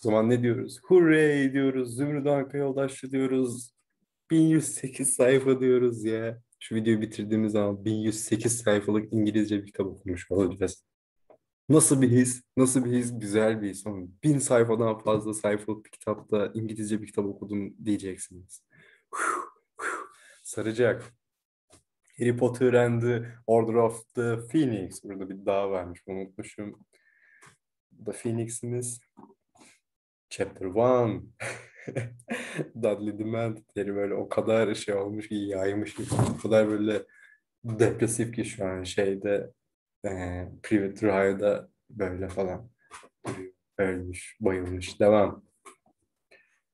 O zaman ne diyoruz? Hurray diyoruz. Zümrüdüanka yoldaşlığı diyoruz. 1108 sayfa diyoruz ya. Şu videoyu bitirdiğimiz zaman 1108 sayfalık İngilizce bir kitap okumuş olacağız. Nasıl bir his? Nasıl bir his? Güzel bir his. Ama 1000 sayfadan fazla sayfalık bir kitapta İngilizce bir kitap okudum diyeceksiniz. Saracak. Harry Potter and the Order of the Phoenix. Burada bir dağ varmış. Bunu unutmuşum. The Phoenix'imiz. Chapter 1. Dudley Demented'leri böyle o kadar şey olmuş ki yaymış ki o kadar böyle depresif ki şu an şeyde Private Rive'da böyle falan ölmüş, bayılmış. Devam.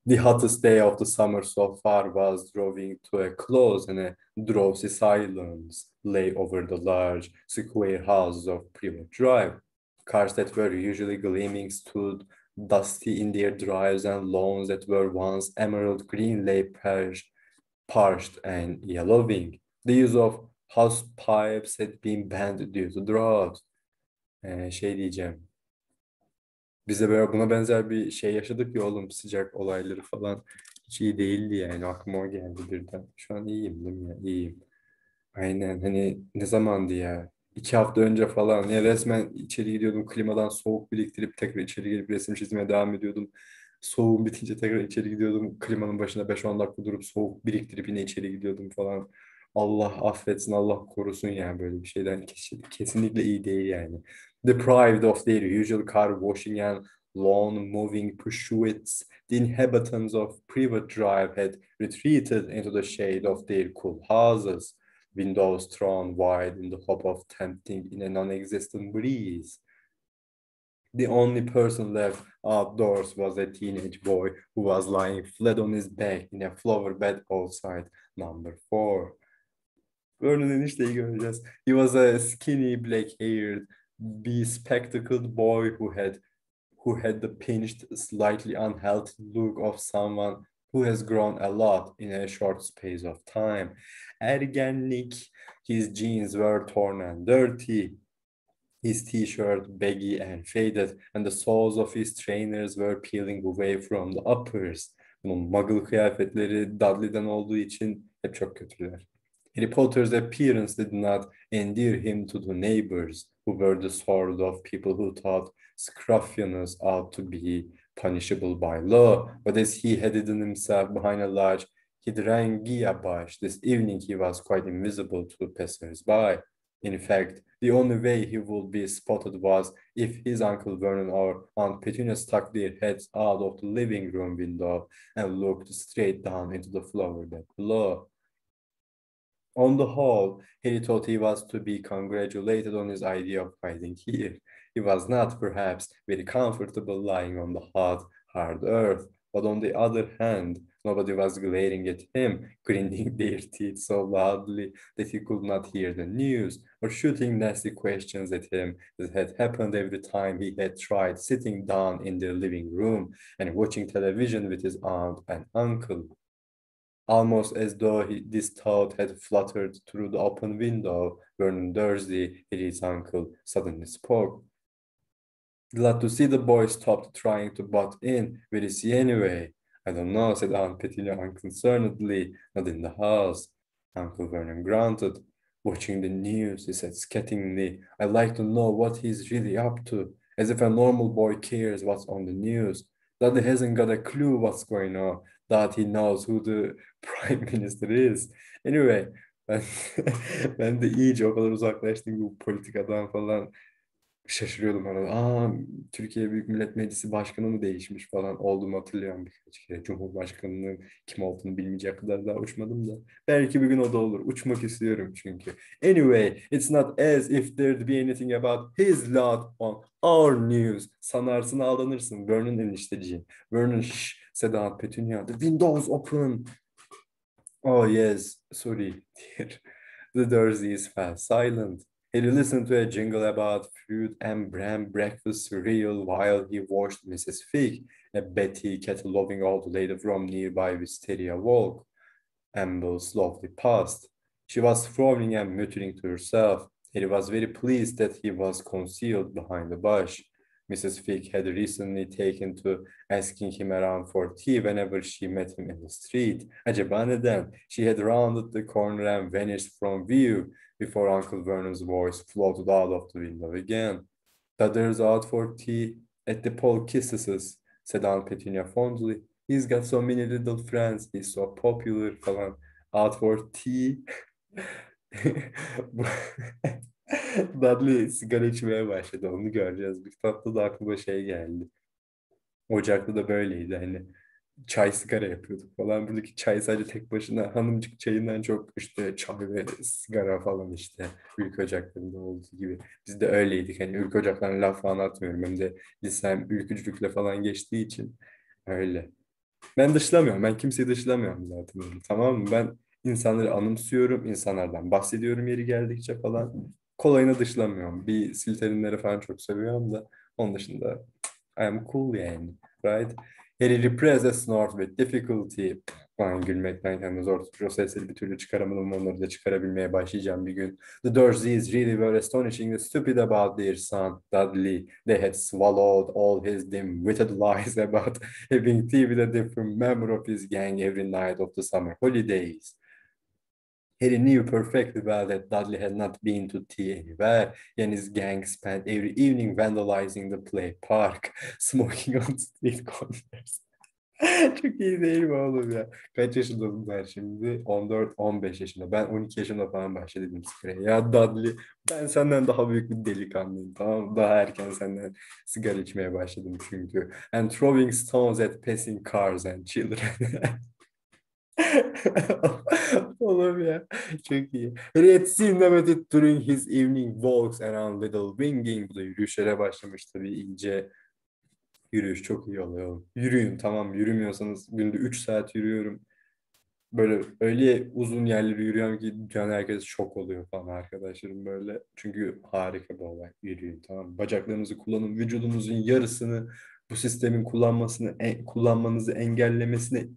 The hottest day of the summer so far was drawing to a close and a drowsy silence lay over the large square houses of Private Drive. Cars that were usually gleaming stood dusty in their drives, and lawns that were once emerald green lay parched and yellowing. The use of house pipes had been banned due to drought. Şey diyeceğim. Bize böyle buna benzer bir şey yaşadık ya oğlum, sıcak olayları falan. Hiç iyi değildi yani. Aklıma o geldi birden. Şu an iyiyim değil mi ya? İyiyim. Aynen, hani ne zamandı ya? 2 hafta önce falan ya, resmen içeri gidiyordum, klimadan soğuk biriktirip tekrar içeri gelip resim çizmeye devam ediyordum. Soğuğum bitince tekrar içeri gidiyordum. Klimanın başında 5-10 dakika durup soğuk biriktirip yine içeri gidiyordum falan. Allah affetsin, Allah korusun yani böyle bir şeyden. Kesinlikle iyi değil yani. Deprived of their usual car washing and lawn moving pursuits, the inhabitants of Private Drive had retreated into the shade of their cool houses, windows thrown wide in the hope of tempting in a non-existent breeze. The only person left outdoors was a teenage boy who was lying flat on his back in a flower bed outside number 4. Vernon enişteyi göreceğiz. He was a skinny, black-haired, bespectacled boy who had the pinched, slightly unhealthy look of someone who has grown a lot in a short space of time. Ergenlik. His jeans were torn and dirty. His t-shirt baggy and faded, and the soles of his trainers were peeling away from the uppers. Bunun muggle kıyafetleri Dudley'den olduğu için hep çok kötüler. Harry Potter's appearance did not endear him to the neighbors, who were the sort of people who thought scruffiness ought to be punishable by law, but as he had hidden himself behind a large hydrangea bush, this evening he was quite invisible to passers-by. In fact, the only way he would be spotted was if his Uncle Vernon or Aunt Petunia stuck their heads out of the living room window and looked straight down into the flower bed below. On the whole, Harry thought he was to be congratulated on his idea of hiding here. He was not, perhaps, very comfortable lying on the hot, hard earth, but on the other hand, nobody was glaring at him, grinding their teeth so loudly that he could not hear the news, or shooting nasty questions at him that had happened every time he had tried sitting down in their living room and watching television with his aunt and uncle. Almost as though this thought had fluttered through the open window, Vernon Dursley, Harry's uncle, suddenly spoke. Glad to see the boy stopped trying to butt in. Where is he anyway? I don't know, said Aunt Petunia unconcernedly. Not in the house. Uncle Vernon grunted. Watching the news, he said scathingly. I'd like to know what he's really up to. As if a normal boy cares what's on the news. That he hasn't got a clue what's going on. That he knows who the Prime Minister is. Anyway, ben, ben de iyice o kadar uzaklaştım ki bu politikadan falan. Şaşırıyordum arada. Türkiye Büyük Millet Meclisi Başkanı mı değişmiş falan olduğumu hatırlıyorum birkaç kere. Cumhurbaşkanının kim olduğunu bilmeyecek kadar daha uçmadım da. Belki bir gün o da olur. Uçmak istiyorum çünkü. Anyway, it's not as if there'd be anything about his lot on our news. Sanarsın aldanırsın. Vernon enişteciğim. Vernon shh, said Aunt Petunia. The windows open. Oh yes, sorry dear. The Dursleys fell silent. He listened to a jingle about fruit and bran breakfast cereal while he watched Mrs. Fig, a Betty cataloging all the lady from nearby Wisteria Walk. Amble slowly passed. She was frowning and muttering to herself. He was very pleased that he was concealed behind the bush. Mrs. Fig had recently taken to asking him around for tea whenever she met him in the street. Acaba neden? She had rounded the corner and vanished from view before Uncle Vernon's voice floated out of the window again. "Father's out for tea at the Paul Kisses's," said Aunt Petunia fondly. "He's got so many little friends. He's so popular falan. Out for tea." Dudley sigara içmeye başladı. Onu göreceğiz. Bir tatlı da aklıma şey geldi. Ocakta da böyleydi. Hani çay sigara yapıyorduk falan. Buradaki çay sadece tek başına hanımcık çayından çok işte çay ve sigara falan işte. Ülke ocaklarında olduğu gibi. Biz de öyleydik. Hani ülke ocaklarına laf falan atmıyorum. Hem de lisem ülkücülükle falan geçtiği için öyle. Ben dışlamıyorum. Ben kimseyi dışlamıyorum zaten öyle. Tamam mı? Ben insanları anımsıyorum. İnsanlardan bahsediyorum yeri geldikçe falan. Kolayını dışlamıyorum. Bir silterimleri falan çok seviyorum da. Onun dışında I am cool yani. Right? Harry repressed a snort with difficulty. Ben gülmekten kendimi zor tutuyor. Sesleri bir türlü çıkaramadım. Onları da çıkarabilmeye başlayacağım bir gün. The Dursleys really were astonishingly stupid about their son, Dudley. They had swallowed all his dim-witted lies about having tea with a different member of his gang every night of the summer holidays. Harry knew perfectly well that Dudley had not been to tea anywhere, and his gang spent every evening vandalizing the play park, smoking on street corners. Çok iyi değil mi oğlum ya? Kaç yaşındasın sen şimdi? 14-15 yaşında. Ben 12 yaşında falan başladım sigaraya. Ya Dudley, ben senden daha büyük bir delikanlıyım, tamam mı? Daha erken senden sigara içmeye başladım çünkü. And throwing stones at passing cars and children. Oğlum ya. Çok iyi. He had seen them at it during his evening walks around Little Winging. Bu da yürüyüşlere başlamış tabii iyice. Yürüyüş çok iyi oluyor. Yürüyün, tamam, yürümüyorsanız günde 3 saat yürüyorum. Böyle öyle uzun yerleri yürüyorum ki dünyanın herkes şok oluyor falan arkadaşlarım böyle. Çünkü harika bir olay. Yürüyün, tamam. Bacaklarınızı kullanın. Vücudunuzun yarısını bu sistemin kullanmanızı engellemesine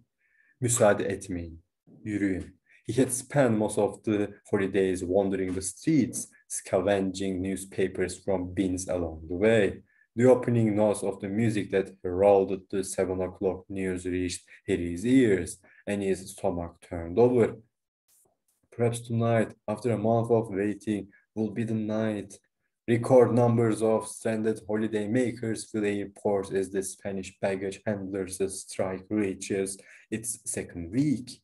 müsaade etmeyin. Yürüyün. He had spent most of the holidays wandering the streets, scavenging newspapers from bins along the way. The opening notes of the music that heralded the 7 o'clock news reached Harry's ears, and his stomach turned over. Perhaps tonight, after a month of waiting, will be the night. Record numbers of stranded holiday makers fill airports as the Spanish baggage handlers' strike reaches its second week.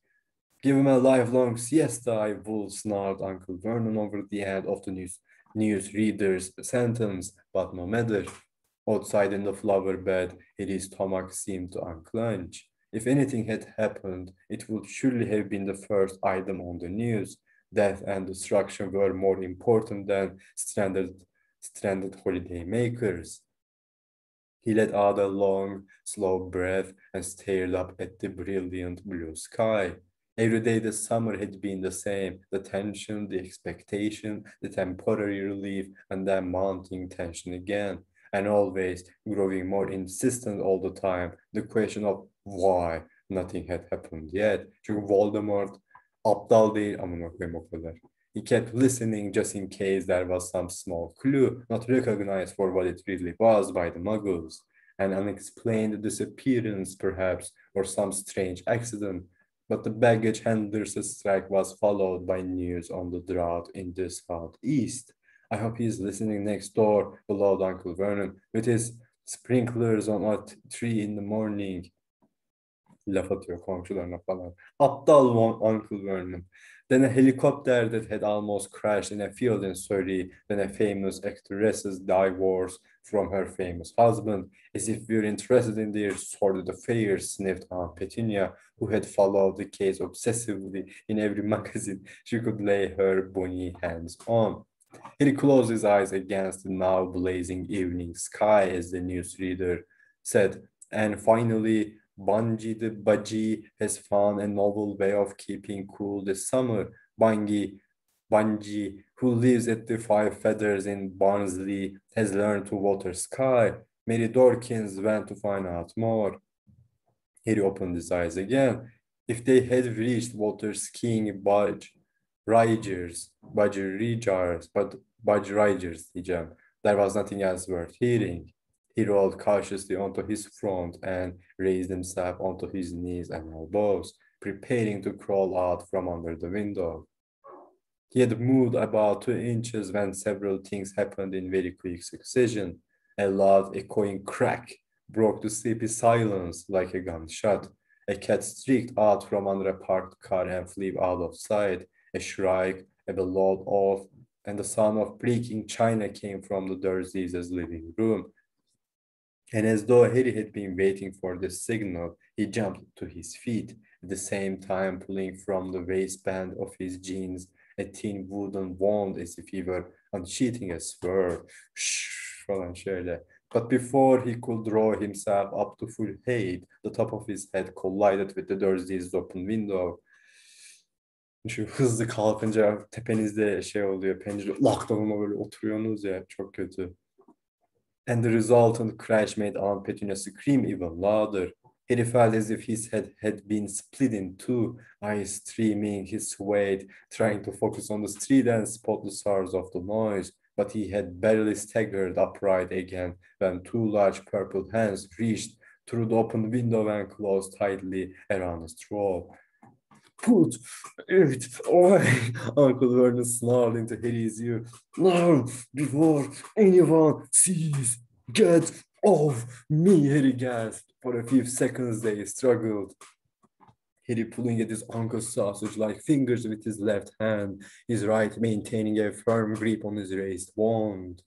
"Give him a lifelong siesta," I will snarled Uncle Vernon over the end of the newsreader's sentence, but no matter. Outside in the flower bed, his stomach seemed to unclench. If anything had happened, it would surely have been the first item on the news. Death and destruction were more important than stranded holiday makers. He let out a long, slow breath and stared up at the brilliant blue sky. Every day this summer had been the same. The tension, the expectation, the temporary relief, and then mounting tension again. And always growing more insistent all the time. The question of why nothing had happened yet. Çünkü Voldemort aptal değil, amına koyayım o kadar. He kept listening just in case there was some small clue, not recognized for what it really was by the muggles. An unexplained disappearance, perhaps, or some strange accident. But the baggage handler's strike was followed by news on the drought in the southeast. I hope he's listening next door, bellowed Uncle Vernon, with his sprinklers on at 3 in the morning. Laf atıyor komşularına falan. Aptal Uncle Vernon. Then a helicopter that had almost crashed in a field in Surrey. Then a famous actress's divorce from her famous husband. As if we're interested in their sordid affairs, sniffed Aunt Petunia, who had followed the case obsessively in every magazine she could lay her bony hands on. He closed his eyes against the now blazing evening sky as the newsreader said, and finally, Bungie the Budgie has found a novel way of keeping cool this summer. Bungie, who lives at the Five Feathers in Barnsley, has learned to water sky. Mary Dorkins went to find out more. Harry opened his eyes again. If they had reached water skiing Budge Riders diyeceğim. There was nothing else worth hearing. He rolled cautiously onto his front and raised himself onto his knees and elbows, preparing to crawl out from under the window. He had moved about 2 inches when several things happened in very quick succession. A loud, echoing crack broke the sleepy silence like a gunshot. A cat streaked out from under a parked car and flew out of sight. A shriek, a bellowed oath, and the sound of breaking china came from the Dursleys' living room. And as though Harry had been waiting for the signal, he jumped to his feet, at the same time pulling from the waistband of his jeans a thin wooden wand as if he were unsheathing a sword. Shh, falan şöyle. But before he could draw himself up to full height, the top of his head collided with the Dursleys' open window. Şu hızlı kalkınca tepenizde şey oluyor, pencere lockdown'a böyle oturuyorsunuz ya, çok kötü. And the resultant crash made Aunt Petunia scream even louder. Harry felt as if his head had been split in two, eyes streaming, his weight trying to focus on the street and spot the source of the noise. But he had barely staggered upright again when 2 large purple hands reached through the open window and closed tightly around his throat. Put it away, Uncle Vernon snarled into Harry's ear. Now, before anyone sees, get off me, Harry gasped. For a few seconds they struggled. Harry pulling at his uncle's sausage-like fingers with his left hand, his right maintaining a firm grip on his raised wand.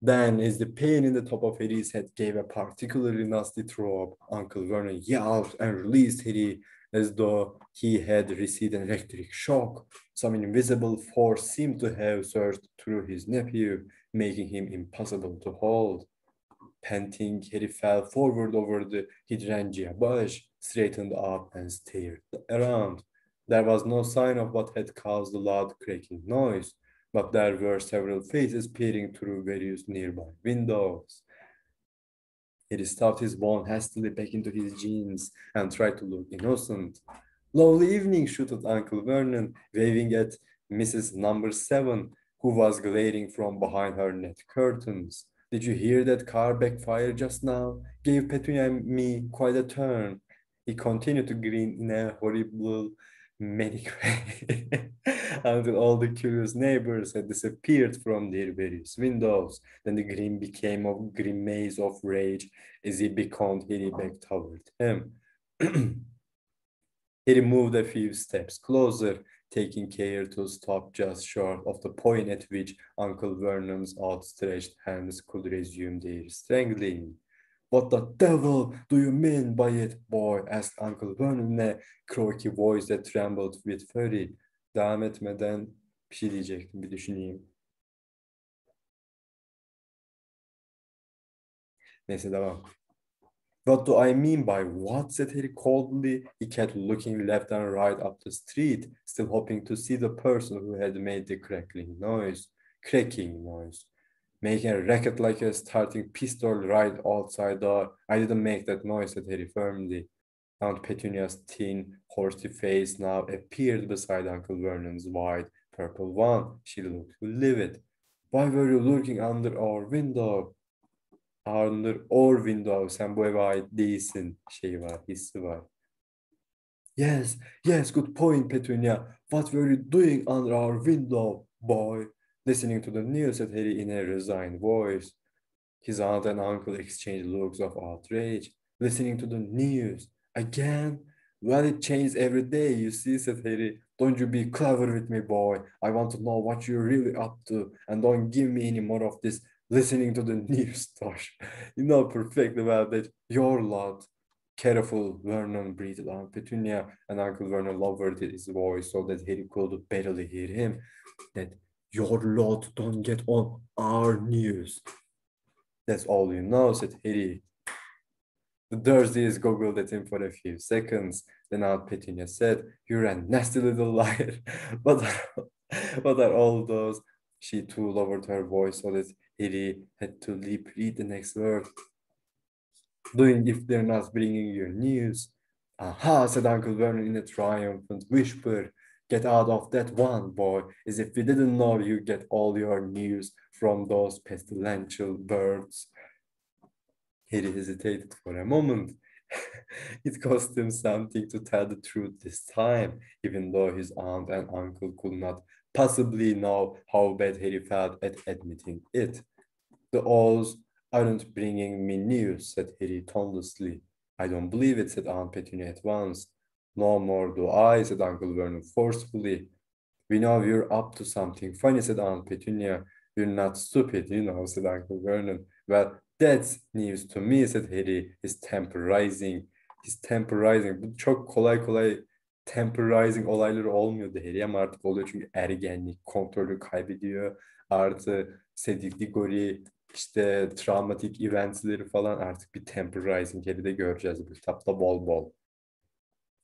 Then, as the pain in the top of Harry's head gave a particularly nasty throb, Uncle Vernon yelled and released Harry as though he had received an electric shock. Some invisible force seemed to have surged through his nephew, making him impossible to hold. Panting, Harry fell forward over the hydrangea bush, straightened up and stared around. There was no sign of what had caused the loud cracking noise, but there were several faces peering through various nearby windows. He stuffed his wand hastily back into his jeans and tried to look innocent. Lovely evening, shouted Uncle Vernon, waving at Mrs. Number 7, who was glaring from behind her net curtains. Did you hear that car backfire just now? Gave Petunia and me quite a turn. He continued to grin in a horrible manic way until all the curious neighbors had disappeared from their various windows. Then the grin became a grimace of rage as he beckoned Harry back toward him. Harry moved a few steps closer, taking care to stop just short of the point at which Uncle Vernon's outstretched hands could resume their strangling. What the devil do you mean by it, boy? Asked Uncle Vernon in a croaky voice that trembled with fury. Devam etmeden bir şey diyecektim, bir düşüneyim. Neyse devam. What do I mean by what? Said Harry coldly. He kept looking left and right up the street, still hoping to see the person who had made the cracking noise. Making a racket like a starting pistol right outside the door. I didn't make that noise, said Harry firmly. Aunt Petunia's thin, horsey face now appeared beside Uncle Vernon's wide purple one. She looked livid. Why were you looking under our window? Under our window. Sen bu eve ait değilsin. Şey var, hissi var. Yes, good point, Petunia. What were you doing under our window, boy? Listening to the news, said Harry in a resigned voice. His aunt and uncle exchanged looks of outrage. Listening to the news? Again? Well, it changes every day, you see, said Harry. Don't you be clever with me, boy. I want to know what you're really up to, and don't give me any more of this listening to the news stuff. You know perfectly well that your lot. Careful, Vernon breathed Aunt Petunia, and Uncle Vernon lowered his voice so that Harry could barely hear him. That your lot don't get on our news. That's all you know, said Harry. The Dursleys goggled at him for a few seconds. Then Aunt Petunia said, "You're a nasty little liar." What are all those? She too lowered her voice so that Harry had to read the next word. Doing if they're not bringing you news. Aha, said Uncle Vernon in a triumphant whisper. Get out of that one, boy, as if we didn't know you get all your news from those pestilential birds. Harry hesitated for a moment. It cost him something to tell the truth this time, even though his aunt and uncle could not possibly know how bad Harry felt at admitting it. The O's aren't bringing me news, said Harry tonelessly. I don't believe it, said Aunt Petunia at once. No more do I, said Uncle Vernon forcefully. We know you're up to something funny, said Aunt Petunia. You're not stupid, you know, said Uncle Vernon. Well, that's news to me, said Harry, his temper rising. His temper rising. Bu çok kolay kolay temper rising olayları olmuyordu Harry ama artık oluyor çünkü ergenlik, kontrolü kaybediyor. Artı Sedigori, işte travmatik eventleri falan artık bir temper rising Harry'de göreceğiz bu kitapta bol bol.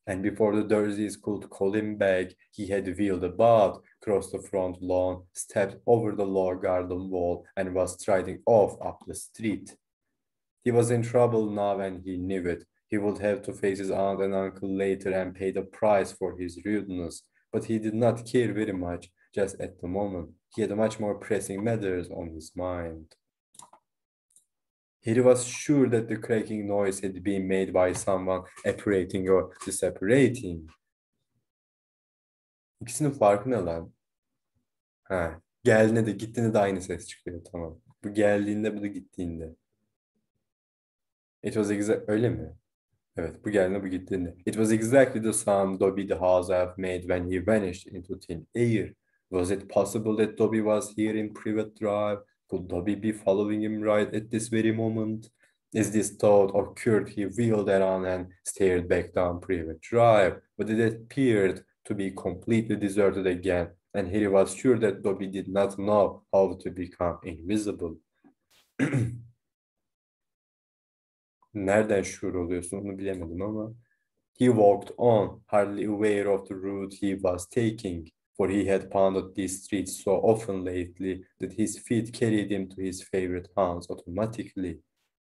And before the Dursleys could call him back, he had wheeled about, crossed the front lawn, stepped over the low garden wall, and was striding off up the street. He was in trouble now and he knew it. He would have to face his aunt and uncle later and pay the price for his rudeness. But he did not care very much just at the moment. He had much more pressing matters on his mind. Harry was sure that the cracking noise had been made by someone apparating or disapparating. İkisinin farkı ne lan? Ha, geldiğinde de gittiğinde de aynı ses çıkıyor, tamam. Bu geldiğinde, bu da gittiğinde. It was öyle mi? Evet, bu geldiğinde, bu gittiğinde. It was exactly the sound Dobby the house elf made when he vanished into thin air. Was it possible that Dobby was here in Privet Drive? Could Dobby be following him right at this very moment? As this thought occurred, he wheeled around and stared back down Privet Drive, but it appeared to be completely deserted again, and Harry was sure that Dobby did not know how to become invisible. Nereden sure oluyorsun onu bilemedim ama. He walked on, hardly aware of the route he was taking, for he had pounded these streets so often lately that his feet carried him to his favorite haunts automatically.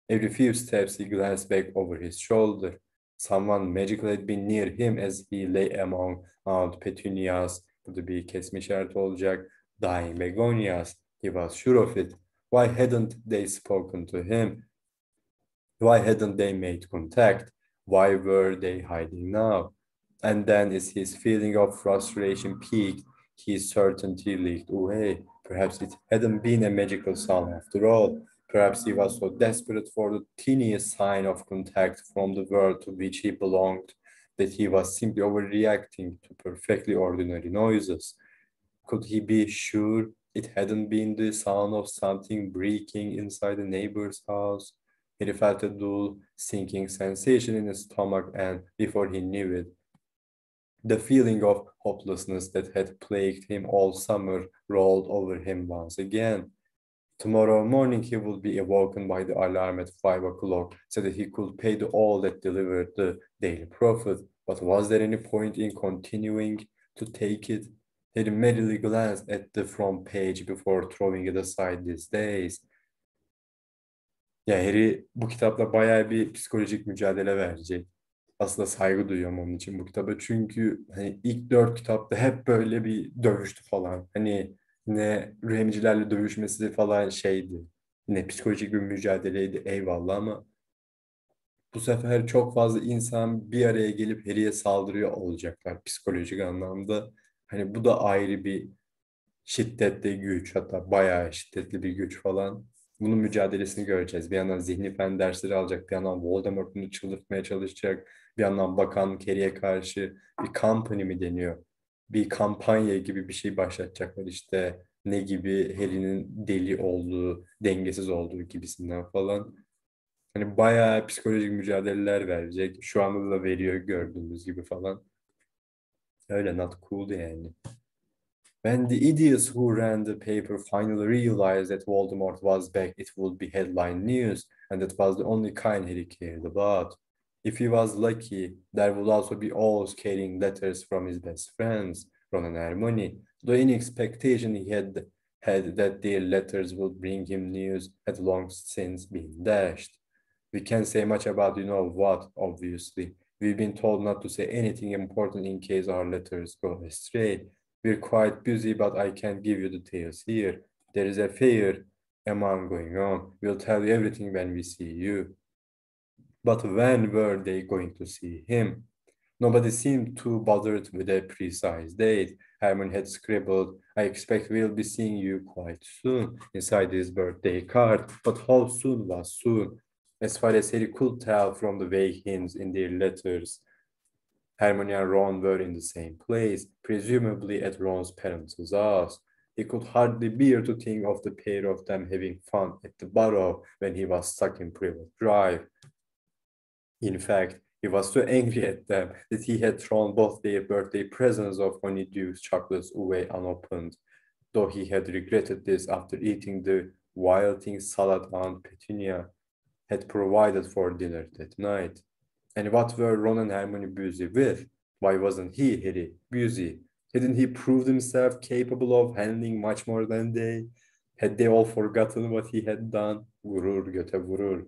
Every few steps he glanced back over his shoulder. Someone magical had been near him as he lay among Aunt Petunia's, burada bir kesme işareti olacak, dying begonias. He was sure of it. Why hadn't they spoken to him? Why hadn't they made contact? Why were they hiding now? And then as his feeling of frustration peaked, his certainty leaked away. Perhaps it hadn't been a magical sound after all. Perhaps he was so desperate for the teeniest sign of contact from the world to which he belonged that he was simply overreacting to perfectly ordinary noises. Could he be sure it hadn't been the sound of something breaking inside a neighbor's house? He felt a dull, sinking sensation in his stomach, and before he knew it, the feeling of hopelessness that had plagued him all summer rolled over him once again. Tomorrow morning he would be awoken by the alarm at 5 o'clock so that he could pay the all that delivered the daily profit. But was there any point in continuing to take it? He merely glanced at the front page before throwing it aside these days. Ya Harry bu kitapla bayağı bir psikolojik mücadele verecek. Aslında saygı duyuyorum onun için bu kitaba. Çünkü hani ilk 4 kitapta hep böyle bir dövüştü falan. Hani ne Remcilerle dövüşmesi falan şeydi. Ne psikolojik bir mücadeleydi, eyvallah, ama bu sefer çok fazla insan bir araya gelip Harry'e saldırıyor olacaklar psikolojik anlamda. Hani bu da ayrı bir şiddetli güç, hatta bayağı şiddetli bir güç falan. Bunun mücadelesini göreceğiz. Bir yandan zihni fen dersleri alacak, bir yandan Voldemort'unu çıldırtmaya çalışacak, bir yandan Bakan Carey'e karşı bir company mi deniyor? Bir kampanya gibi bir şey başlatacaklar işte, ne gibi, Harry'nin deli olduğu, dengesiz olduğu gibisinden falan. Hani bayağı psikolojik mücadeleler verecek. Şu anda da veriyor gördüğümüz gibi falan. Öyle not cool yani. When the idiots who ran the paper finally realized that Voldemort was back, it would be headline news, and that was the only kind he cared about. If he was lucky, there would also be Oz carrying letters from his best friends, Ron and Hermione, though any expectation he had that their letters would bring him news had long since been dashed. We can't say much about you know what, obviously. We've been told not to say anything important in case our letters go astray. We're quite busy, but I can't give you details here. There is a fair amount going on. We'll tell you everything when we see you. But when were they going to see him? Nobody seemed too bothered with a precise date. Herman had scribbled, I expect we'll be seeing you quite soon, inside his birthday card. But how soon was soon? As far as Harry could tell from the vague hints in their letters, Hermione and Ron were in the same place, presumably at Ron's parents' house. He could hardly bear to think of the pair of them having fun at the Burrow when he was stuck in Privet Drive. In fact, he was so angry at them that he had thrown both their birthday presents of honeydew chocolates away unopened, though he had regretted this after eating the wilting salad Aunt Petunia had provided for dinner that night. And what were Ron and Hermione busy with? Why wasn't he, Harry, busy? Hadn't he proved himself capable of handling much more than they? Had they all forgotten what he had done? Gurur göte vurur.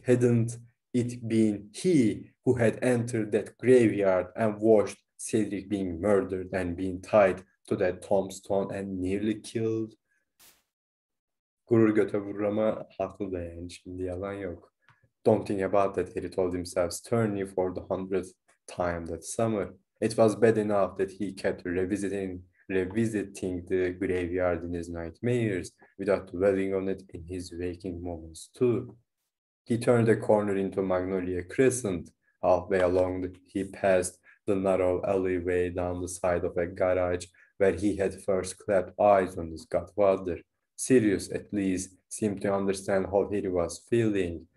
Hadn't it been he who had entered that graveyard and watched Cedric being murdered and being tied to that tombstone and nearly killed? Gurur göte vurur ama haklı da yani, şimdi yalan yok. Don't think about that, Harry told himself sternly for the 100th time that summer. It was bad enough that he kept revisiting the graveyard in his nightmares without dwelling on it in his waking moments too. He turned a corner into Magnolia Crescent. Halfway along, he passed the narrow alleyway down the side of a garage where he had first clapped eyes on his godfather. Sirius, at least, seemed to understand how Harry was feeling.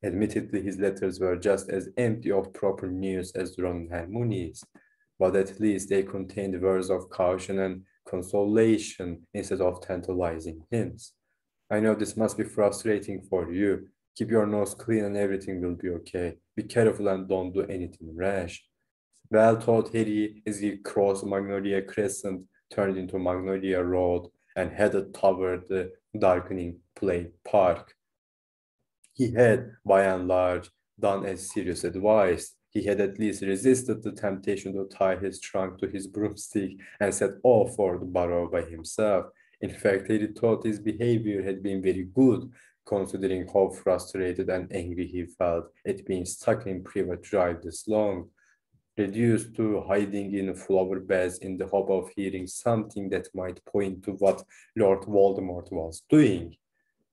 Admittedly, his letters were just as empty of proper news as Ron and Hermione's, but at least they contained words of caution and consolation instead of tantalizing hints. I know this must be frustrating for you. Keep your nose clean and everything will be okay. Be careful and don't do anything rash. Well, thought Harry as he crossed Magnolia Crescent, turned into Magnolia Road, and headed toward the darkening Play Park. He had, by and large, done as Sirius advised. He had at least resisted the temptation to tie his trunk to his broomstick and set off for the Burrow by himself. In fact, Harry thought his behavior had been very good, considering how frustrated and angry he felt at being stuck in Privet Drive this long, reduced to hiding in flower beds in the hope of hearing something that might point to what Lord Voldemort was doing.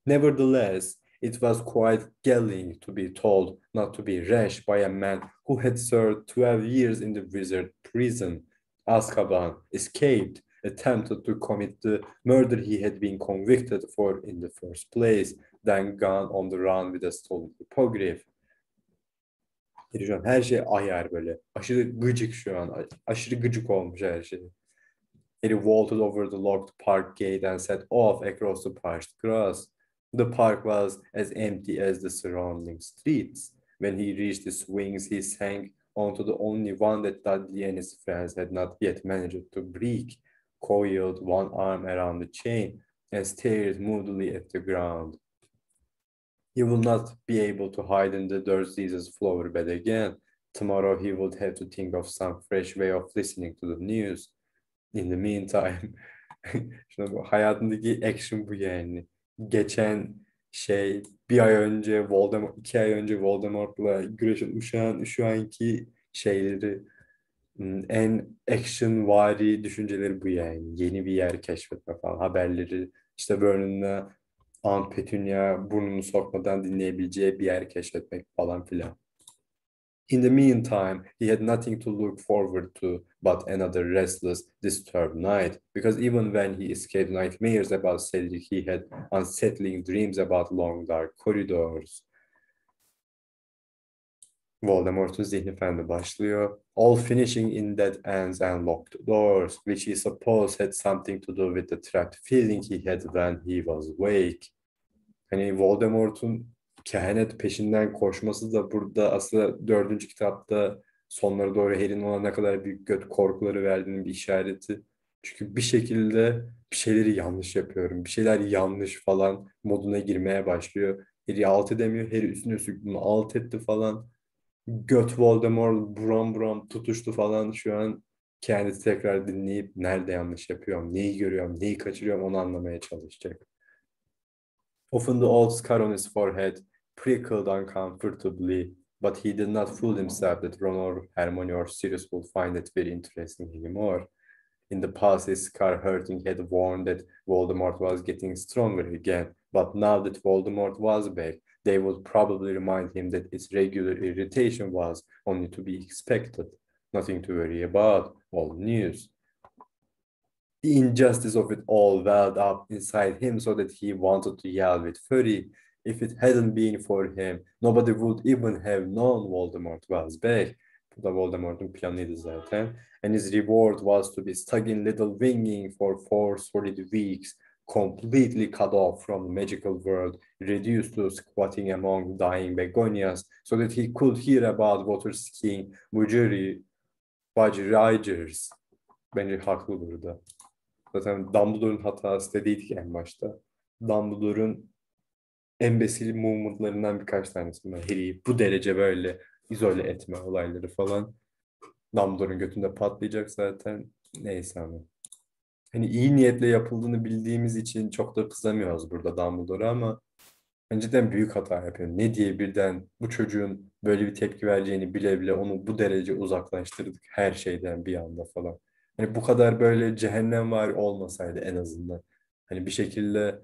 Nevertheless, it was quite galling to be told not to be rash by a man who had served 12 years in the wizard prison, Azkaban, escaped, attempted to commit the murder he had been convicted for in the first place, then gone on the run with a stolen hippogriff. Şu an her şey ayar böyle. Aşırı gıcık şu an. Aşırı gıcık olmuş her şey. He vaulted over the locked park gate and set off across the parched grass. The park was as empty as the surrounding streets. When he reached the swings, he sank onto the only one that Dudley and his friends had not yet managed to break, coiled one arm around the chain, and stared moodily at the ground. He will not be able to hide in the Dursleys' flower bed again. Tomorrow he would have to think of some fresh way of listening to the news. In the meantime, hayatındaki action bu yani. Geçen bir ay önce Voldemort, 2 ay önce Voldemort'la güreşen uşağın şu anki şeyleri, en action vari düşünceleri bu yani. Yeni bir yer keşfetme falan, haberleri işte Vernon'la Aunt Petunia burnunu sokmadan dinleyebileceği bir yer keşfetmek falan filan. In the meantime, he had nothing to look forward to but another restless, disturbed night, because even when he escaped nightmares about Cedric, he had unsettling dreams about long, dark corridors. Voldemort'un zihni fendi başlıyor. All finishing in dead ends and locked doors, which he supposed had something to do with the trapped feeling he had when he was awake. Hani Voldemort'un kehanet peşinden koşması da burada aslında 4. kitapta sonlara doğru Harry'nin ona ne kadar büyük göt korkuları verdiğinin bir işareti. Çünkü bir şekilde bir şeyleri yanlış yapıyorum, bir şeyler yanlış falan moduna girmeye başlıyor. Harry alt edemiyor, Harry üstüne üstlük bunu alt etti falan. Göt Voldemort buram buram tutuştu falan, şu an kendisi tekrar dinleyip nerede yanlış yapıyorum, neyi görüyorum, neyi kaçırıyorum onu anlamaya çalışacak. Often the old scar on his forehead prickled uncomfortably, but he did not fool himself that Ron or Hermione or Sirius would find it very interesting anymore. In the past, his scar hurting had warned that Voldemort was getting stronger again, but now that Voldemort was back, they would probably remind him that its regular irritation was only to be expected, nothing to worry about, all news. The injustice of it all welled up inside him so that he wanted to yell with fury. If it hadn't been for him, nobody would even have known Voldemort was back. Bu da Voldemort'un planıydı zaten. And his reward was to be stuck in Little Winging for 4 solid weeks, completely cut off from the magical world, reduced to squatting among dying begonias, so that he could hear about water skiing, Budgerigers. Bence haklı burada. Zaten Dumbledore'un hatası dediydik en başta. Dumbledore'un embesil movement'larından birkaç tanesi bunlar. Harry'i bu derece böyle izole etme olayları falan. Dumbledore'un götünde patlayacak zaten. Neyse ama. Hani iyi niyetle yapıldığını bildiğimiz için çok da kızamıyoruz burada Dumbledore'a ama cidden büyük hata yapıyor. Ne diye birden bu çocuğun böyle bir tepki vereceğini bile bile onu bu derece uzaklaştırdık her şeyden bir anda falan. Hani bu kadar böyle cehennem var olmasaydı en azından. Hani bir şekilde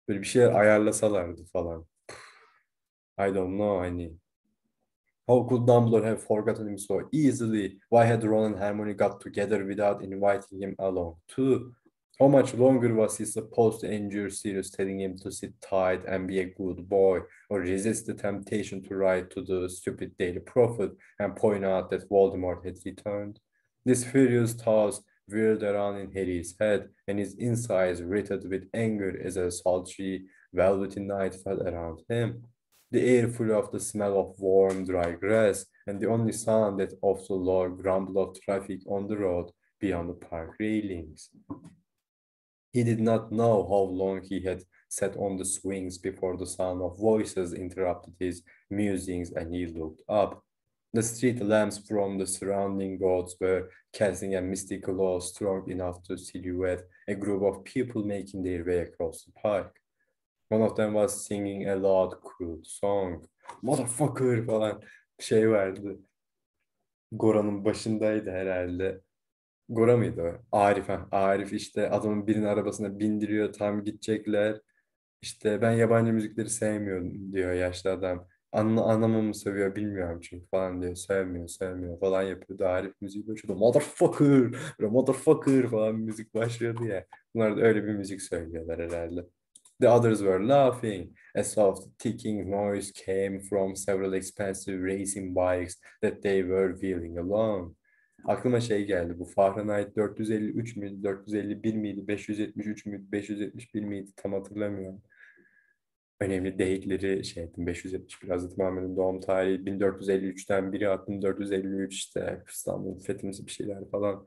böyle bir şeyler ayarlasalardı falan. I don't know hani. How could Dumbledore have forgotten him so easily? Why had Ron and Hermione got together without inviting him along too? How much longer was he supposed to endure Sirius telling him to sit tight and be a good boy, or resist the temptation to write to the stupid Daily Prophet and point out that Voldemort had returned? These furious thoughts whirled around in Harry's head, and his insides writhed with anger as a sultry, velvety night fell around him. The air full of the smell of warm, dry grass, and the only sound that of the low grumble of traffic on the road beyond the park railings. He did not know how long he had sat on the swings before the sound of voices interrupted his musings, and he looked up. The street lamps from the surrounding roads were casting a misty glow strong enough to silhouette a group of people making their way across the park. One of them was singing a loud, crude song. Motherfucker falan şey vardı. Gora'nın başındaydı herhalde. Gora mıydı o? Arif, ha. Arif işte adamın birinin arabasına bindiriyor, tam gidecekler. İşte ben yabancı müzikleri sevmiyorum diyor yaşlı adam. Anlamamı seviyor bilmiyorum çünkü falan diyor. Sevmiyor falan yapıyordu. Arif müziği başlıyordu. Motherfucker, böyle motherfucker falan müzik başlıyordu ya. Bunlar da öyle bir müzik söylüyorlar herhalde. The others were laughing. A soft ticking noise came from several expensive racing bikes that they were wheeling along. Aklıma şey geldi. Bu Fahrenheit 453 müydü, 451 miydi, 573 müydü, 571 miydi tam hatırlamıyorum. Önemli date'leri şey ettim. 571 Hazreti Muhammed'in doğum tarihi 1453'ten biri attım. 453 işte İstanbul'un fethimiz bir şeyler falan.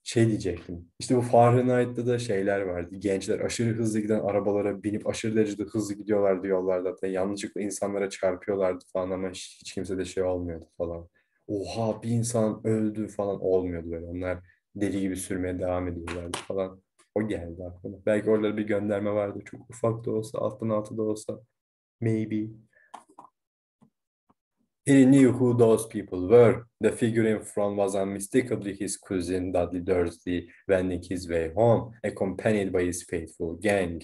Şey diyecektim. İşte bu Fahrenheit'ta da şeyler vardı. Gençler aşırı hızlı giden arabalara binip aşırı derecede hızlı gidiyorlardı yollarda. Hatta yanlışlıkla insanlara çarpıyorlardı falan ama hiç kimse de şey olmuyordu falan. Oha bir insan öldü falan olmuyordu böyle. Onlar deli gibi sürmeye devam ediyorlardı falan. O geldi aklıma. Belki orada bir gönderme vardı. Çok ufak da olsa, alttan alta da olsa. Maybe. He knew who those people were. The figure in front was unmistakably his cousin Dudley Dursley, wending his way home, accompanied by his faithful gang.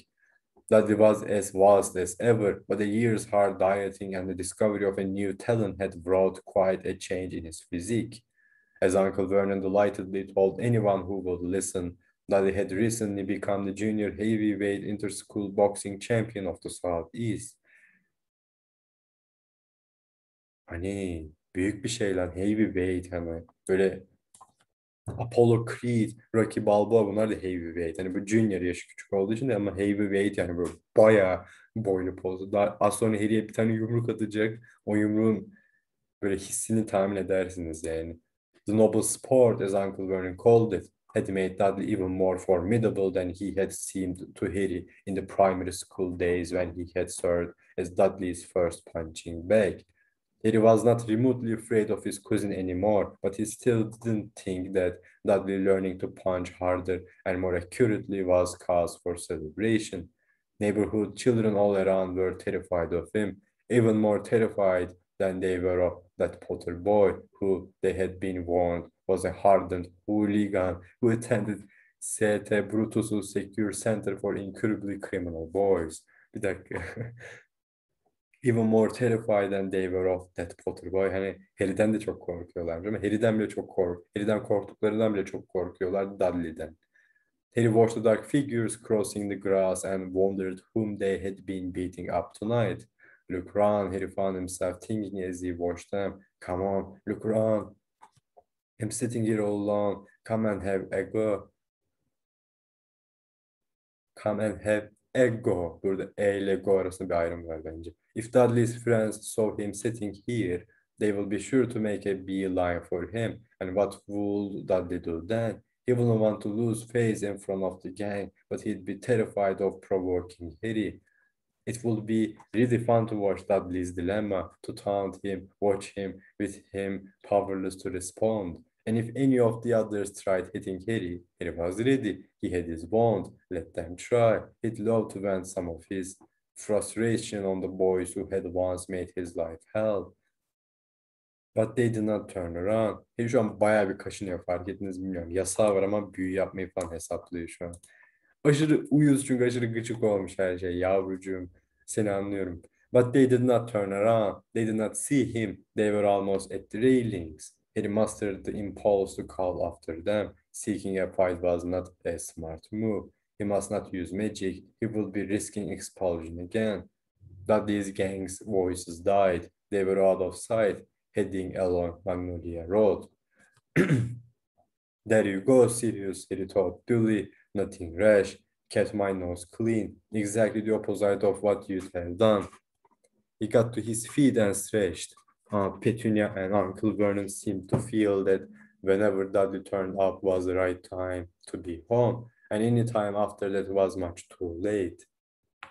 Dudley was as vast as ever, but a year's hard dieting and the discovery of a new talent had wrought quite a change in his physique. As Uncle Vernon delightedly told anyone who would listen, Dudley had recently become the junior heavyweight interschool boxing champion of the Southeast. Hani büyük bir şey lan. Heavyweight hemen. Böyle Apollo Creed, Rocky Balboa bunlar da heavyweight. Hani bu junior yaşı küçük olduğu için de ama heavyweight yani böyle bayağı boylu pozu. Daha az sonra Harry'e bir tane yumruk atacak. O yumruğun böyle hissini tahmin edersiniz yani. The noble sport, as Uncle Vernon called it, had made Dudley even more formidable than he had seemed to Harry in the primary school days when he had served as Dudley's first punching bag. Harry was not remotely afraid of his cousin anymore, but he still didn't think that Dudley learning to punch harder and more accurately was cause for celebration. Neighborhood children all around were terrified of him, even more terrified than they were of that Potter boy, who they had been warned was a hardened hooligan who attended St. Brutus's Secure Center for Incurably Criminal Boys. Bir dakika. Even more terrified than they were of that Potter boy. Hani Harry'den de çok korkuyorlar değil mi? Harry'den korktuklarından bile çok korkuyorlar Dudley'den. Harry watched the dark figures crossing the grass and wondered whom they had been beating up tonight. Look around, Harry found himself thinking as he watched them. Come on, look around. I'm sitting here all alone. Come and have a go. Come and have a go. Burada E ile go arasında bir ayrım var bence. If Dudley's friends saw him sitting here, they will be sure to make a beeline for him. And what would Dudley do then? He wouldn't want to lose face in front of the gang, but he'd be terrified of provoking Harry. It would be really fun to watch Dudley's dilemma, to taunt him, watch him, with him powerless to respond. And if any of the others tried hitting Harry, Harry was ready. He had his wand. Let them try. He'd love to vent some of his frustration on the boys who had once made his life hell. But they did not turn around. Harry şu an bayağı bir kaşınıyor, fark ettiniz bilmiyorum. Yasağı var ama büyü yapmayı falan hesaplıyor şu an. Aşırı uyuz çünkü aşırı gıcık olmuş her şey. Yavrucuğum, seni anlıyorum. But they did not turn around. They did not see him. They were almost at the railings. He mustered the impulse to call after them. Seeking a fight was not a smart move. He must not use magic. He would be risking expulsion again. Dudley's gang's voices died. They were out of sight, heading along Magnolia Road. There you go, Sirius, he thought dully. Nothing rash. Kept my nose clean. Exactly the opposite of what you'd have done. He got to his feet and stretched. Petunia and Uncle Vernon seemed to feel that whenever Dudley turned up was the right time to be home, and any time after that was much too late.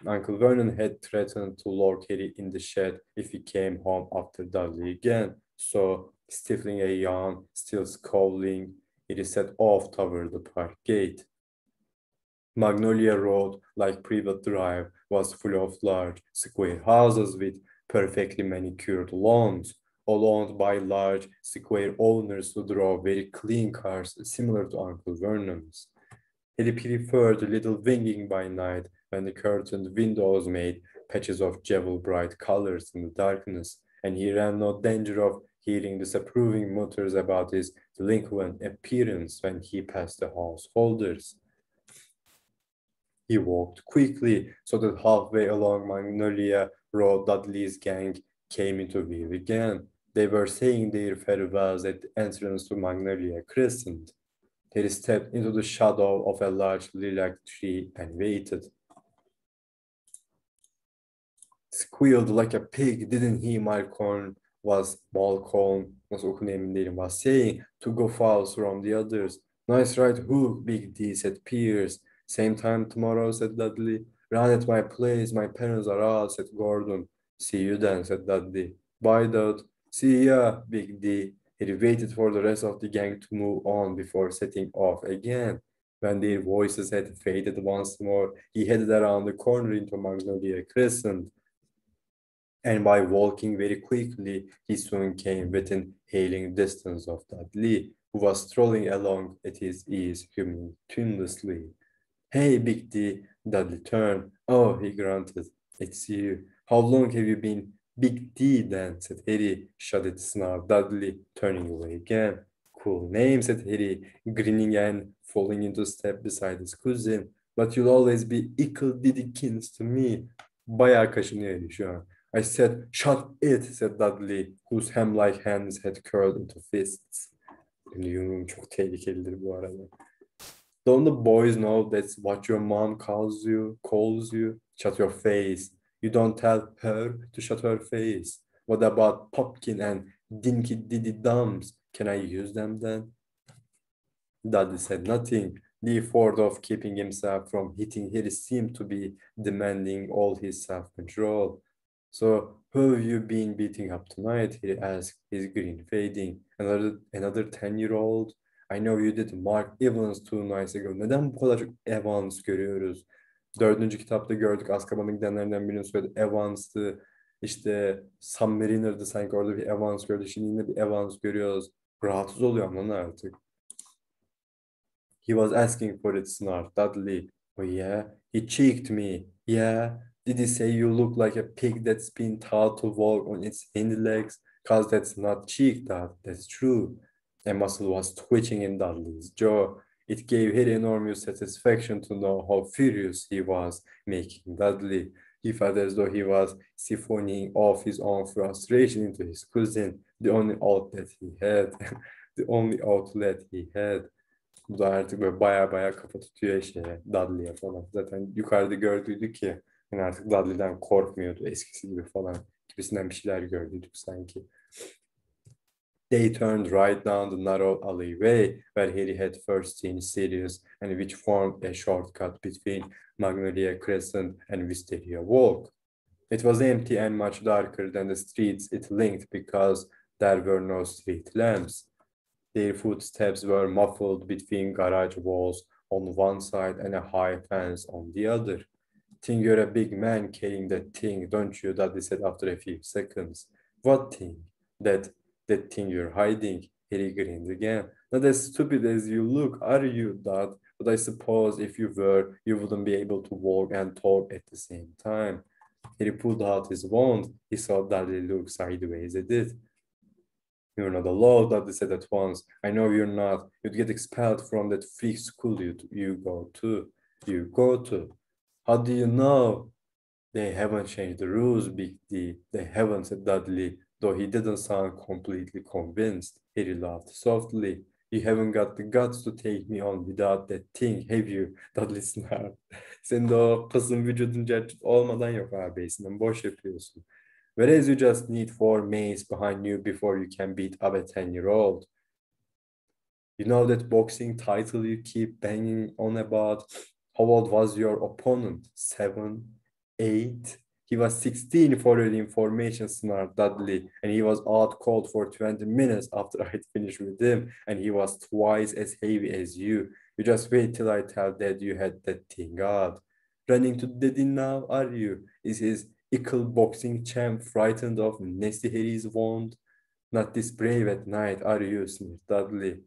Uncle Vernon had threatened to lock Harry in the shed if he came home after Dudley again. So, stifling a yawn, still scowling, he set off toward the park gate. Magnolia Road, like Privet Drive, was full of large, square houses with perfectly manicured lawns, all owned by large, square owners who drove very clean cars similar to Uncle Vernon's. He preferred a little winging by night when the curtained windows made patches of jewel-bright colors in the darkness, and he ran no danger of hearing disapproving mutters about his delinquent appearance when he passed the householders. He walked quickly so that halfway along Magnolia Road, Dudley's gang came into view again. They were saying their farewells at the entrance to Magnolia Crescent. He stepped into the shadow of a large lilac tree and waited. Squealed like a pig, didn't he, Malcolm? Nasıl okunuyor emin değilim, was saying to go fouls from the others. Nice right hook, Big D, said Pierce. Same time tomorrow, said Dudley. Run at my place, my parents are out, said Gordon. See you then, said Dudley. Bye, Dud. See ya, Big D. He waited for the rest of the gang to move on before setting off again. When their voices had faded once more, he headed around the corner into Magnolia Crescent. And by walking very quickly, he soon came within hailing distance of Dudley, who was strolling along at his ease tunelessly. Hey, Big D, Dudley turned. Oh, he grunted. It's you. How long have you been Big D then, said Harry, shut it snarled Dudley, turning away again. Cool name, said Harry, grinning and falling into step beside his cousin. But you'll always be equal Didikins to me. Bayağı kaşınıyor şu an. I said, shut it, said Dudley, whose ham-like hands had curled into fists. Yumruğum çok tehlikelidir bu arada. Don't the boys know that's what your mom calls you? Shut your face. You don't tell her to shut her face. What about Pumpkin and Dinky Diddy Dums? Can I use them then? Dudley said nothing. The effort of keeping himself from hitting Harry seemed to be demanding all his self-control. So, who have you been beating up tonight? He asked, his grin fading. Another 10-year-old? I know you did Mark Evans 2 nights ago. Neden bu kadar çok Evans görüyoruz? Dördüncü kitapta gördük. Azkaban'a gidenlerden birinin söyledi. Evans'tı. İşte Submariner'dı sanki, orada bir Evans gördük. Şimdi yine bir Evans görüyoruz. Rahatsız oluyorum lan artık. He was asking for it, snarked Dudley. Oh yeah? He cheeked me. Yeah? Did he say you look like a pig that's been taught to walk on its hind legs? Cause that's not cheek, Dad. That's true. A muscle was twitching in Dudley's jaw. It gave him enormous satisfaction to know how furious he was making Dudley. He felt as though he was siphoning off his own frustration into his cousin, the only outlet he had. The only outlet he had. Bu da artık böyle baya baya kafa tutuyor şeye, Dudley'e falan. Zaten yukarıda gördüydük ki yani artık Dudley'den korkmuyordu eskisi gibi falan. Gibisinden bir şeyler gördüydük sanki. They turned right down the narrow alleyway where Harry had first seen Sirius and which formed a shortcut between Magnolia Crescent and Wisteria Walk. It was empty and much darker than the streets it linked because there were no street lamps. Their footsteps were muffled between garage walls on one side and a high fence on the other. Think you're a big man carrying that thing, don't you? Dudley said after a few seconds. What thing? That thing you're hiding. Harry grinned again. Not as stupid as you look, are you, Dad? But I suppose if you were, you wouldn't be able to walk and talk at the same time. Harry pulled out his wand. He saw Dudley look sideways at it. You're not allowed, Dudley said at once. I know you're not. You'd get expelled from that free school you go to. You go to. How do you know? They haven't changed the rules, Big D. They haven't, said Dudley, though he didn't sound completely convinced. Harry laughed softly. You haven't got the guts to take me on without that thing, have you? Dudley snarled. Senin de o pısın vücudun gerçek olmadan yok ağabeysinden. Boş yapıyorsun. Whereas you just need 4 mates behind you before you can beat up a 10-year-old. You know that boxing title you keep banging on about? How old was your opponent? 7, 8? He was 16 for your information, snarled Dudley, and he was out cold for 20 minutes after I'd finished with him, and he was twice as heavy as you. You just wait till I tell Dad you had that thing out. Running to Daddy now, are you? Is his ickle boxing champ frightened of Nasty Harry's wand? Not this brave at night, are you? Sniffed Dudley.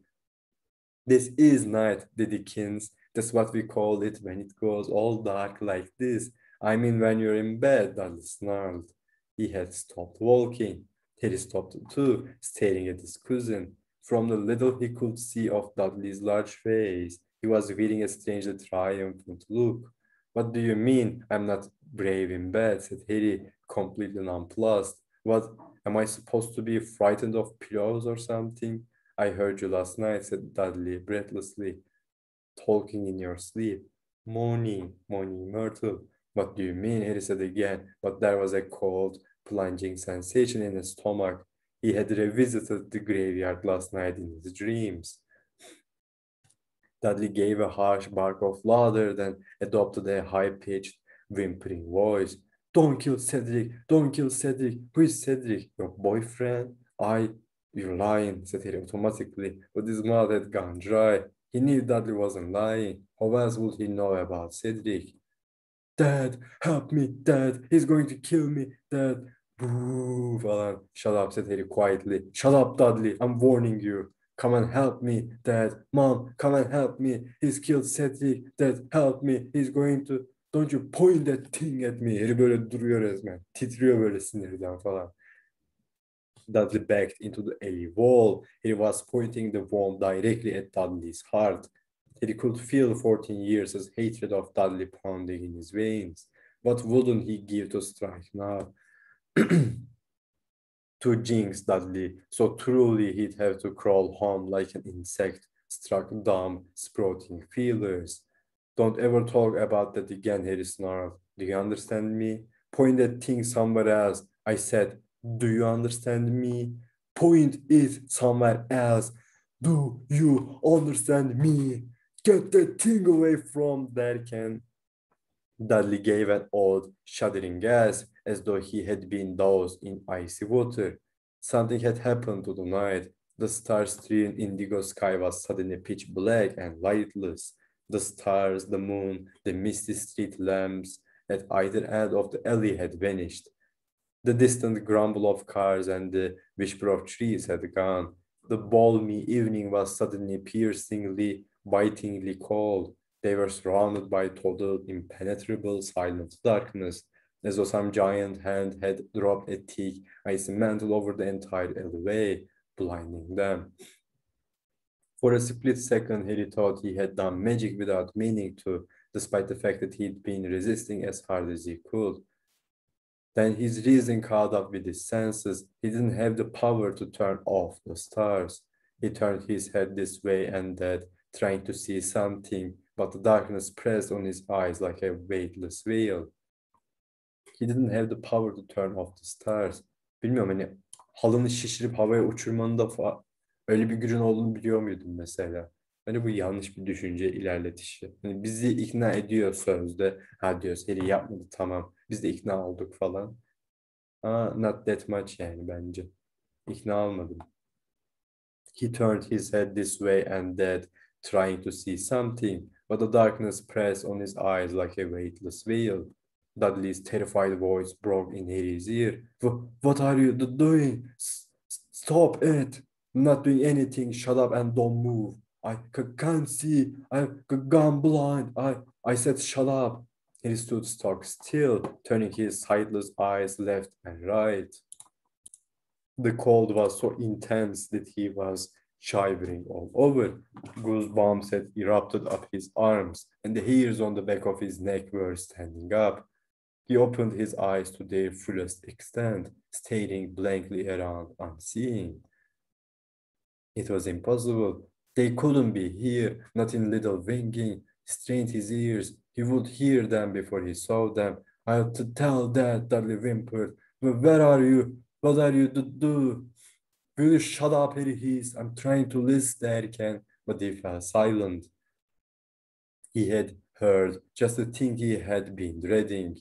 This is night, Dickens. That's what we call it when it goes all dark like this. I mean when you're in bed, Dudley snarled. He had stopped walking. Harry stopped too, staring at his cousin. From the little he could see of Dudley's large face, he was wearing a strangely triumphant look. What do you mean, I'm not brave in bed, said Harry, completely nonplussed. What, am I supposed to be frightened of pillows or something? I heard you last night, said Dudley breathlessly. Talking in your sleep. Moaning, Myrtle. What do you mean? Harry said again, but there was a cold, plunging sensation in his stomach. He had revisited the graveyard last night in his dreams. Dudley gave a harsh bark of laughter, then adopted a high-pitched, whimpering voice. Don't kill Cedric! Don't kill Cedric! Who is Cedric? Your boyfriend? You're lying, said Harry automatically, but his mouth had gone dry. He knew Dudley wasn't lying. How else would he know about Cedric? Dad, help me, Dad, he's going to kill me, Dad. Boo falan. Shut up, said Harry quietly. Shut up, Dudley, I'm warning you. Come and help me, Dad. Mom, come and help me. He's killed Cedric. Dad, help me. He's going to... Don't you point that thing at me. Harry böyle duruyor resmen. Titriyor böyle sinirden falan. Dudley backed into the alley wall. He was pointing the wand directly at Dudley's heart. He could feel 14 years' hatred of Dudley pounding in his veins. What wouldn't he give to strike now? To jinx Dudley, so truly he'd have to crawl home like an insect struck dumb, sprouting feelers. Don't ever talk about that again, Harry snarled. Do you understand me? Point that thing somewhere else. I said, do you understand me? Point it somewhere else. Do you understand me? Get that thing away from there, Ken. Dudley gave an odd, shuddering gasp, as though he had been doused in icy water. Something had happened to the night. The star-strewn indigo sky was suddenly pitch black and lightless. The stars, the moon, the misty street lamps at either end of the alley had vanished. The distant grumble of cars and the whisper of trees had gone. The balmy evening was suddenly piercingly, bitingly cold. They were surrounded by total, impenetrable, silent darkness, as though some giant hand had dropped a thick, icy mantle over the entire alleyway, blinding them. For a split second, Harry thought he had done magic without meaning to, despite the fact that he'd been resisting as hard as he could. Then his reason caught up with his senses. He didn't have the power to turn off the stars. He turned his head this way and that, trying to see something, but the darkness pressed on his eyes like a weightless veil. He didn't have the power to turn off the stars. Bilmiyorum, hani halını şişirip havaya uçurmanın da öyle bir gücün olduğunu biliyor muydun mesela? Hani bu yanlış bir düşünce ilerletişi. Hani bizi ikna ediyor sözde. Ha diyor, Harry yapmadı, tamam. Biz de ikna olduk falan. Ama not that much yani bence. İkna olmadım. He turned his head this way and that, trying to see something, but the darkness pressed on his eyes like a weightless veil. Dudley's terrified voice broke in Harry's ear. What are you doing? Stop it! I'm not doing anything. Shut up and don't move. I can't see. I've gone blind. I said shut up. He stood stock still, turning his sightless eyes left and right. The cold was so intense that he was shivering all over. Goosebumps had erupted up his arms, and the hairs on the back of his neck were standing up. He opened his eyes to their fullest extent, staring blankly around, unseeing. It was impossible. They couldn't be here, not in little winking. He strained his ears. He would hear them before he saw them. I had to tell that, Dudley whimpered. Where are you? What are you to do? Will you shut up, Harry hissed. I'm trying to listen, derken, but he fell silent. He had heard just the thing he had been dreading.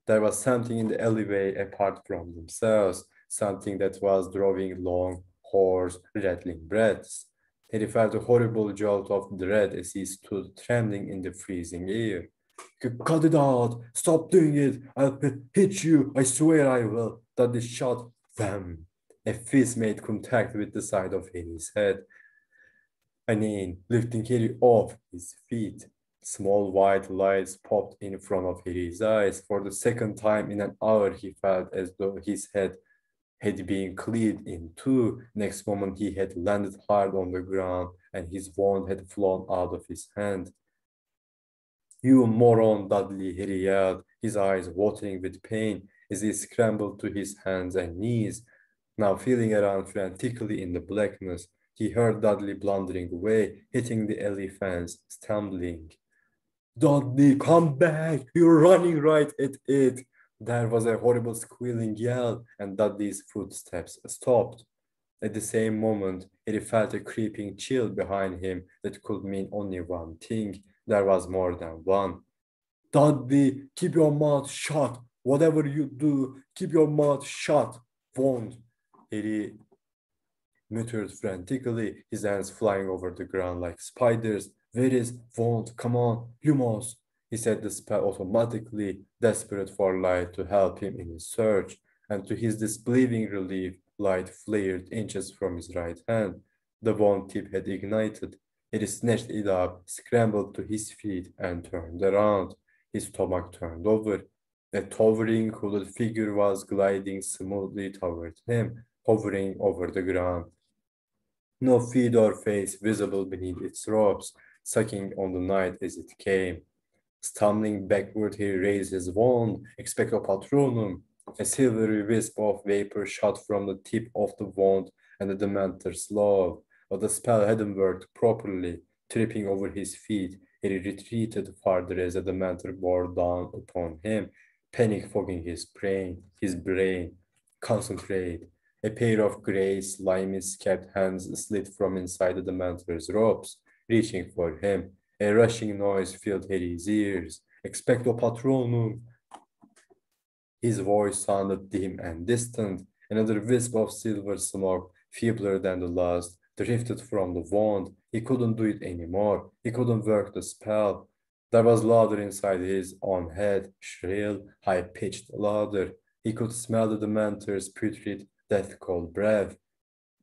There was something in the alleyway apart from themselves, something that was drawing long, hoarse, rattling breaths. Harry felt a horrible jolt of dread as he stood trembling in the freezing air. Cut it out! Stop doing it! I'll hit you! I swear I will! Dudley shot. Wham! A fist made contact with the side of Harry's head. Lifting Harry off his feet. Small white lights popped in front of Harry's eyes. For the second time in an hour, he felt as though his head had been cleaved in two. Next moment, he had landed hard on the ground and his wand had flown out of his hand. You moron, Dudley, Harry yelled, his eyes watering with pain as he scrambled to his hands and knees. Now feeling around frantically in the blackness, he heard Dudley blundering away, hitting the alley fence, stumbling. Dudley, come back! You're running right at it! There was a horrible squealing yell, and Dudley's footsteps stopped. At the same moment, he felt a creeping chill behind him that could mean only one thing. There was more than one. Dudley, keep your mouth shut. Whatever you do, keep your mouth shut. Won't. Harry muttered frantically, his hands flying over the ground like spiders. Where is won't? Come on, you must. He said the spell automatically, desperate for light to help him in his search, and to his disbelieving relief, light flared inches from his right hand. The wand tip had ignited. He snatched it up, scrambled to his feet, and turned around. His stomach turned over. A towering, hooded figure was gliding smoothly toward him, hovering over the ground. No feet or face visible beneath its robes, sucking on the night as it came. Stumbling backward, he raised his wand, expecto patronum. A silvery wisp of vapor shot from the tip of the wand and the Dementor's love. But the spell hadn't worked properly. Tripping over his feet, he retreated farther as the Dementor bore down upon him, panic fogging his brain. Concentrate. A pair of grey, slimy, scabbed hands slid from inside the Dementor's robes, reaching for him. A rushing noise filled Harry's ears. Expecto patronum. His voice sounded dim and distant. Another wisp of silver smoke, feebler than the last, drifted from the wand. He couldn't do it anymore. He couldn't work the spell. There was laughter inside his own head, shrill, high-pitched laughter. He could smell the Dementor's putrid, death-cold breath,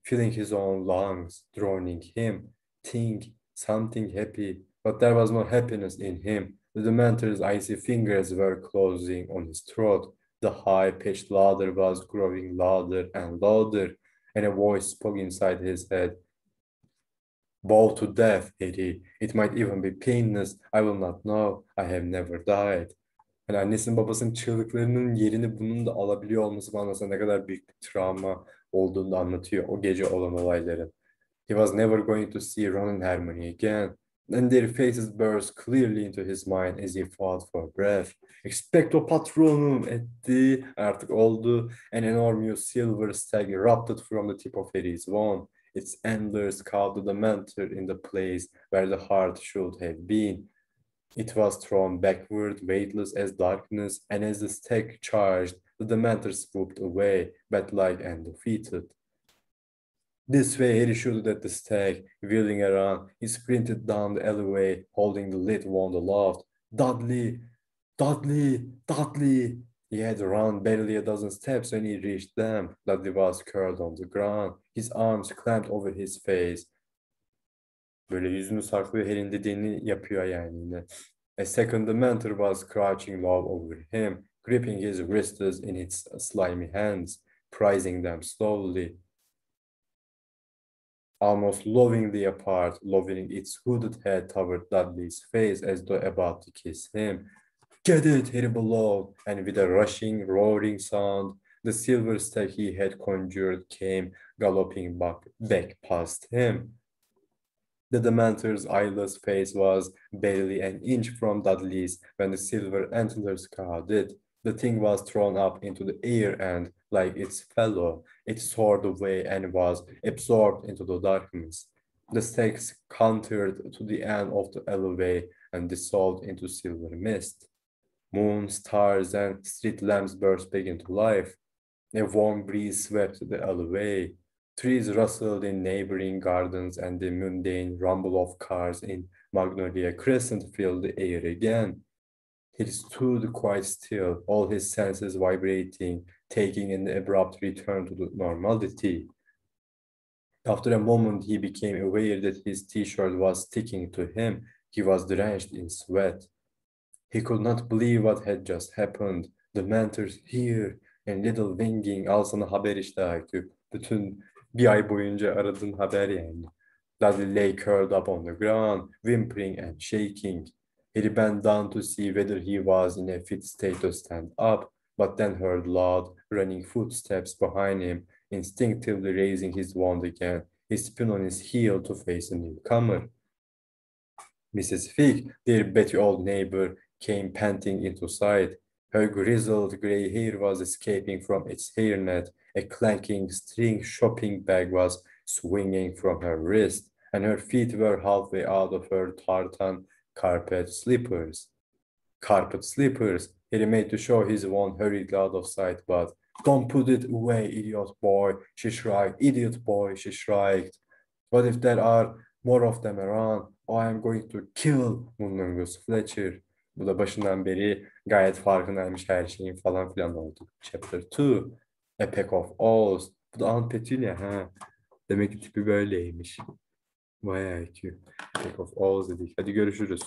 filling his own lungs, drowning him. Think, something happy, but there was no happiness in him. The Dementor's icy fingers were closing on his throat. The high-pitched laughter was growing louder and louder, and a voice spoke inside his head. Bow to death, Eddie. It might even be painless. I will not know. I have never died. Hani annesinin babasının çığlıklarının yerini bunun da alabiliyor olması bana aslında ne kadar büyük bir travma olduğunu da anlatıyor o gece olan olayların. He was never going to see Ron and Hermione again. And their faces burst clearly into his mind as he fought for breath. Expecto patronum etti. Artık oldu. An enormous silver stag erupted from the tip of Harry's wand. Its antlers caught the Dementor in the place where the heart should have been. It was thrown backward, weightless as darkness, and as the stag charged, the Dementor swooped away, bat-like and defeated. This way, Harry shooted at the stag, wheeling around. He sprinted down the alleyway, holding the lit wand aloft. Dudley! Dudley! Dudley! He had run barely a dozen steps when he reached them. Dudley was curled on the ground, his arms clamped over his face. Böyle yüzünü saklıyor, Harry'nin dediğini yapıyor yani yine. A second Dementor was crouching low over him, gripping his wrists in its slimy hands, prizing them slowly. Almost lovingly apart, lowering its hooded head toward Dudley's face as though about to kiss him. Get it, Harry bellowed, and with a rushing, roaring sound, the silver stag he had conjured came galloping back past him. The Dementor's eyeless face was barely an inch from Dudley's when the silver antlers caught it. The thing was thrown up into the air and, like its fellow, it soared away and was absorbed into the darkness. The stags cantered to the end of the alleyway and dissolved into silver mist. Moon, stars, and street lamps burst back into life. A warm breeze swept the alleyway. Trees rustled in neighboring gardens, and the mundane rumble of cars in Magnolia Crescent filled the air again. He stood quite still, all his senses vibrating, taking an abrupt return to the normality. After a moment, he became aware that his t-shirt was sticking to him. He was drenched in sweat. He could not believe what had just happened. The Mentor's here, and little winging, al sana haber işte IQ. Bütün bir ay boyunca aradığın haber yani. Dudley lay curled up on the ground, whimpering and shaking. He bent down to see whether he was in a fit state to stand up, but then heard loud, running footsteps behind him, instinctively raising his wand again. He spun on his heel to face the newcomer. Mrs. Fig, their betty old neighbor, came panting into sight. Her grizzled gray hair was escaping from its hairnet. A clanking string shopping bag was swinging from her wrist, and her feet were halfway out of her tartan carpet slippers. Carpet slippers. He made to show his wand hurriedly out of sight, but "Don't put it away, idiot boy," she shrieked. "Idiot boy," she shrieked. "What if there are more of them around? Oh, I am going to kill Munungus Fletcher." Bu da başından beri gayet farkındaymış her şeyin falan filan oldu. Chapter 2. A Pack of Owls. Bu da Aunt Petunia. Ha. Demek ki tipi böyleymiş. Vay IQ. A Pack of Owls dedik. Hadi görüşürüz.